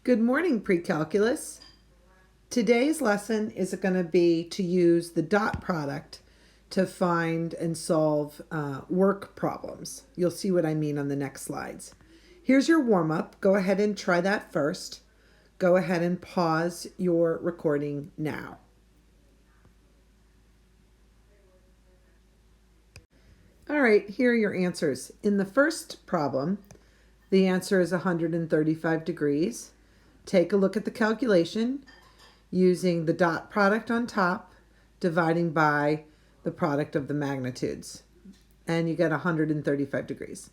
Good morning, pre-calculus. Today's lesson is going to be to use the dot product to find and solve work problems. You'll see what I mean on the next slides. Here's your warm-up. Go ahead and try that first. Go ahead and pause your recording now. All right, here are your answers. In the first problem, the answer is 135 degrees. Take a look at the calculation using the dot product on top, dividing by the product of the magnitudes, and you get 135 degrees.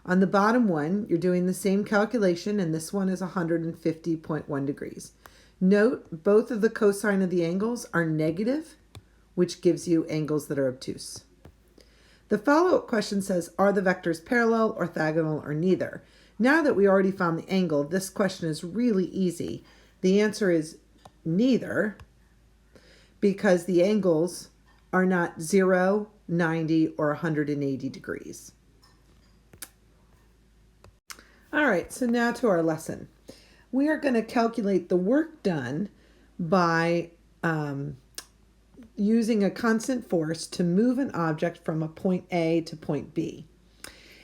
On the bottom one, you're doing the same calculation, and this one is 150.1 degrees. Note, both of the cosine of the angles are negative, which gives you angles that are obtuse. The follow-up question says, are the vectors parallel, orthogonal, or neither? Now that we already found the angle, this question is really easy. The answer is neither, because the angles are not 0, 90, or 180 degrees. All right, so now to our lesson. We are going to calculate the work done by using a constant force to move an object from a point A to point B.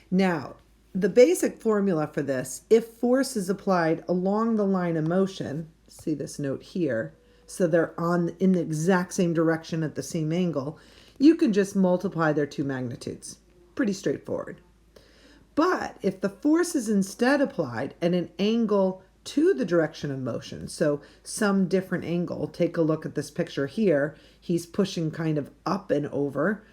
Now, the basic formula for this, if force is applied along the line of motion, see this note here, so they're in the exact same direction at the same angle, you can just multiply their two magnitudes. Pretty straightforward. But if the force is instead applied at an angle to the direction of motion, so some different angle, take a look at this picture here, he's pushing kind of up and over,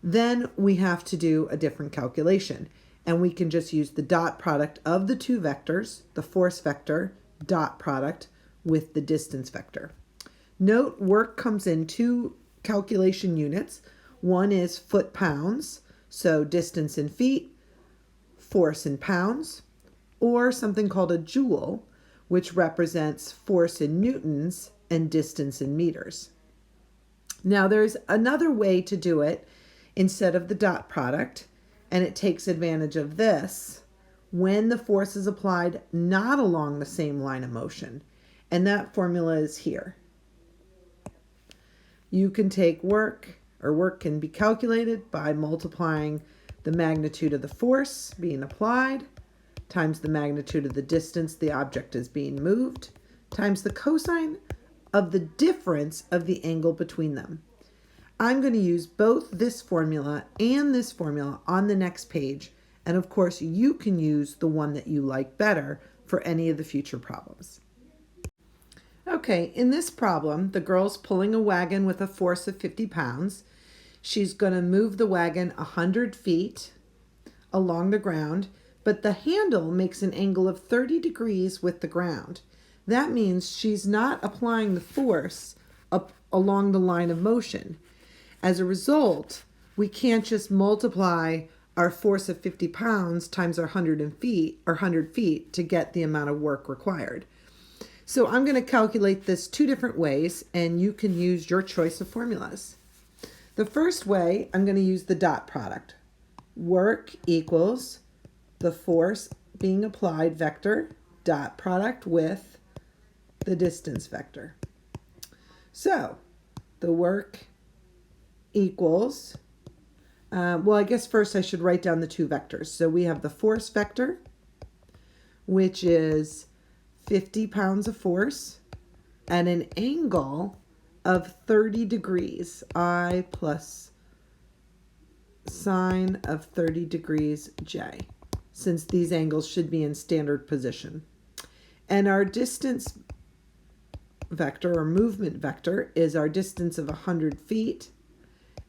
then we have to do a different calculation. And we can just use the dot product of the two vectors, the force vector, dot product, with the distance vector. Note, work comes in two calculation units. One is foot-pounds, so distance in feet, force in pounds, or something called a joule, which represents force in newtons and distance in meters. Now, there's another way to do it instead of the dot product, and it takes advantage of this when the force is applied not along the same line of motion. And that formula is here. You can take work can be calculated by multiplying the magnitude of the force being applied times the magnitude of the distance the object is being moved times the cosine of the difference of the angle between them. I'm going to use both this formula and this formula on the next page, and of course you can use the one that you like better for any of the future problems. Okay, in this problem, the girl's pulling a wagon with a force of 50 pounds. She's going to move the wagon 100 feet along the ground, but the handle makes an angle of 30 degrees with the ground. That means she's not applying the force up along the line of motion. As a result, we can't just multiply our force of 50 pounds times our 100 feet to get the amount of work required. So I'm going to calculate this two different ways, and you can use your choice of formulas. The first way, I'm going to use the dot product. Work equals the force being applied vector dot product with the distance vector. So the work equals, well, I guess first I should write down the two vectors. So we have the force vector, which is 50 pounds of force at an angle of 30 degrees, I plus sine of 30 degrees j, since these angles should be in standard position. And our distance vector or movement vector is our distance of 100 feet.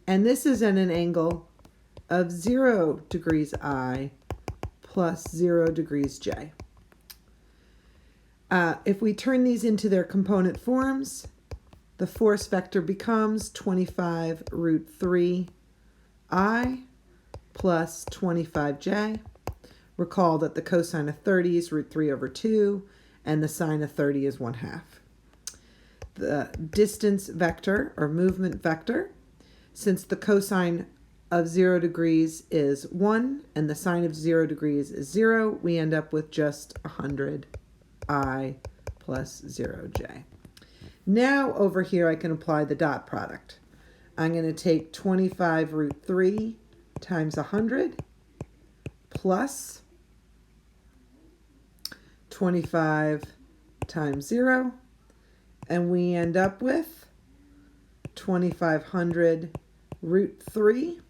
And this is at an angle of 0 degrees I plus 0 degrees j. If we turn these into their component forms, the force vector becomes 25 root 3 I plus 25j. Recall that the cosine of 30 is root 3 over 2, and the sine of 30 is 1/2. The distance vector or movement vector, since the cosine of 0 degrees is 1 and the sine of 0 degrees is 0, we end up with just 100 I plus 0j. Now over here I can apply the dot product. I'm going to take 25 root 3 times 100 plus 25 times 0, and we end up with 2500 root 3.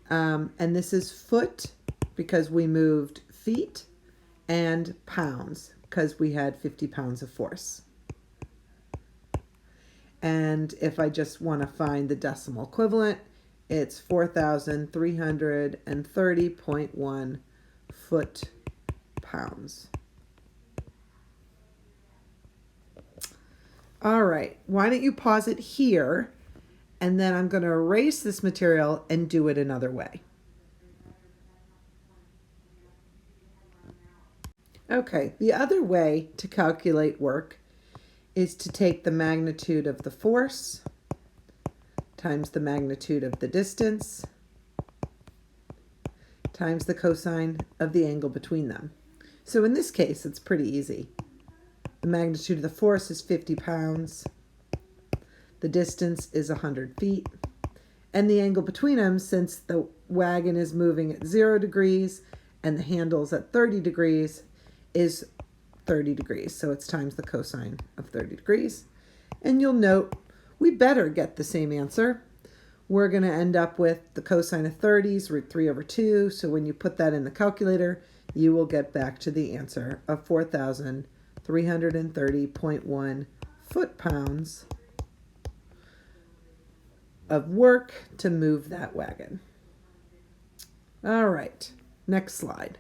And this is foot because we moved feet, and pounds because we had 50 pounds of force. And if I just want to find the decimal equivalent, it's 4,330.1 foot-pounds. All right, why don't you pause it here, and then I'm going to erase this material and do it another way. Okay, the other way to calculate work is to take the magnitude of the force times the magnitude of the distance times the cosine of the angle between them. So in this case, it's pretty easy. The magnitude of the force is 50 pounds. The distance is 100 feet. And the angle between them, since the wagon is moving at 0 degrees and the handle's at 30 degrees, is 30 degrees. So it's times the cosine of 30 degrees. And you'll note we better get the same answer. We're going to end up with the cosine of 30 is root 3 over 2. So when you put that in the calculator, you will get back to the answer of 4,330.1 foot-pounds of work to move that wagon. All right, next slide.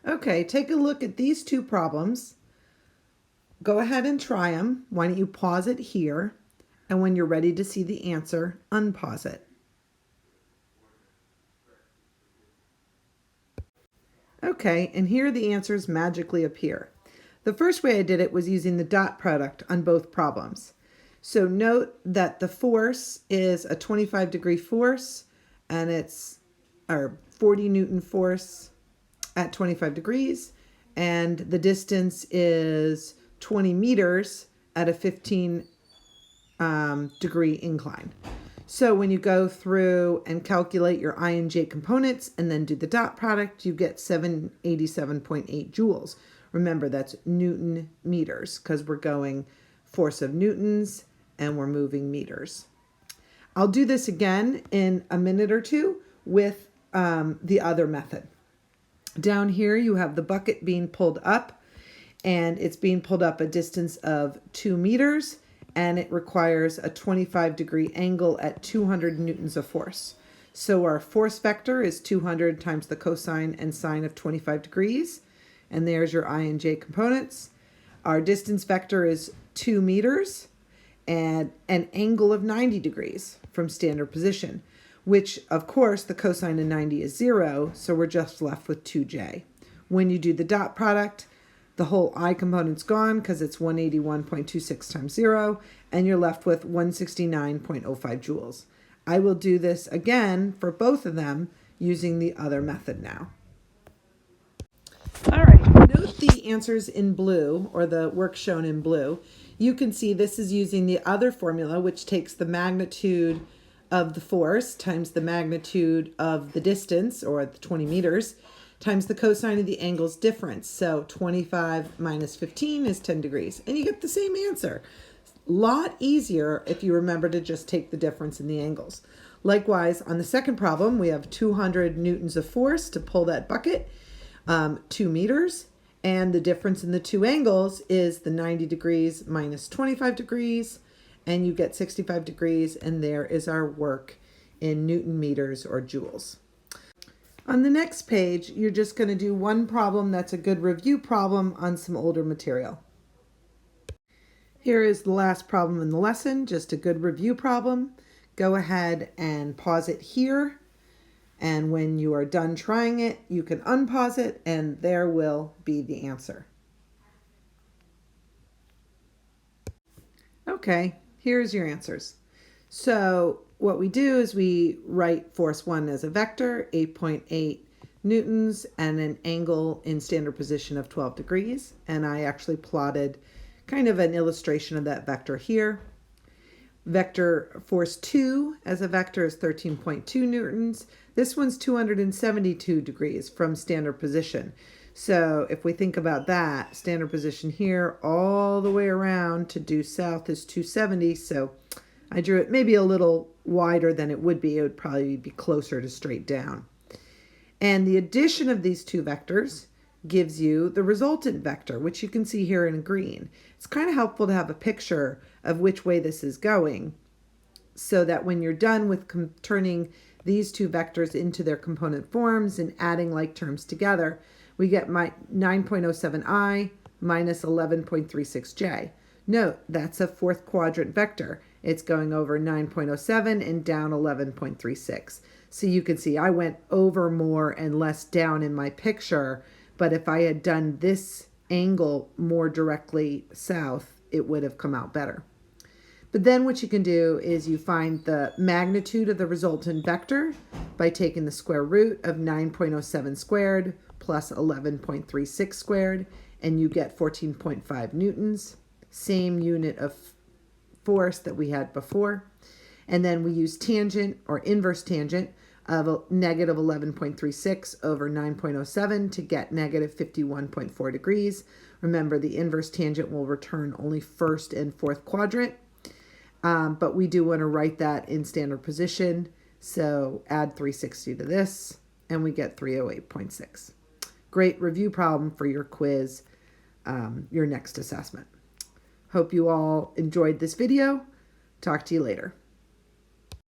Okay, take a look at these two problems. Go ahead and try them. Why don't you pause it here? And when you're ready to see the answer, unpause it. Okay, and here the answers magically appear. The first way I did it was using the dot product on both problems. So note that the force is a 25-degree force, and it's our 40 Newton force at 25 degrees, and the distance is 20 meters at a 15 degree incline. So when you go through and calculate your I and J components and then do the dot product, you get 787.8 joules. Remember, that's Newton meters because we're going force of newtons and we're moving meters. I'll do this again in a minute or two with the other method. Down here you have the bucket being pulled up, and it's being pulled up a distance of 2 meters, and it requires a 25-degree angle at 200 newtons of force. So our force vector is 200 times the cosine and sine of 25 degrees, and there's your I and J components. Our distance vector is 2 meters and an angle of 90 degrees from standard position, which of course the cosine of 90 is 0, so we're just left with 2j. When you do the dot product, the whole I component's gone because it's 181.26 times 0, and you're left with 169.05 joules. I will do this again for both of them using the other method now. All right, note the answers in blue, or the work shown in blue. You can see this is using the other formula, which takes the magnitude of the force times the magnitude of the distance, or the 20 meters, times the cosine of the angle's difference. So 25 minus 15 is 10 degrees. And you get the same answer. A lot easier if you remember to just take the difference in the angles. Likewise, on the second problem, we have 200 newtons of force to pull that bucket, 2 meters. And the difference in the two angles is the 90 degrees minus 25 degrees. And you get 65 degrees, and there is our work in Newton meters or joules. On the next page, you're just going to do one problem that's a good review problem on some older material. Here is the last problem in the lesson, just a good review problem. Go ahead and pause it here, and when you are done trying it, you can unpause it, and there will be the answer. Okay. Here's your answers. So what we do is we write force 1 as a vector, 8.8 newtons and an angle in standard position of 12 degrees. And I actually plotted kind of an illustration of that vector here. Vector force 2 as a vector is 13.2 newtons. This one's 272 degrees from standard position. So if we think about that, standard position here all the way around to due south is 270. So I drew it maybe a little wider than it would be. It would probably be closer to straight down. And the addition of these two vectors gives you the resultant vector, which you can see here in green. It's kind of helpful to have a picture of which way this is going so that when you're done with turning these two vectors into their component forms and adding like terms together, we get my 9.07i minus 11.36j. Note, that's a fourth quadrant vector. It's going over 9.07 and down 11.36. So you can see I went over more and less down in my picture, but if I had done this angle more directly south, it would have come out better. But then what you can do is you find the magnitude of the resultant vector by taking the square root of 9.07 squared plus 11.36 squared, and you get 14.5 newtons, same unit of force that we had before. And then we use tangent or inverse tangent of negative 11.36 over 9.07 to get negative 51.4 degrees. Remember, the inverse tangent will return only first and fourth quadrant. But we do want to write that in standard position. So add 360 to this, and we get 308.6. Great review problem for your quiz, your next assessment. Hope you all enjoyed this video. Talk to you later.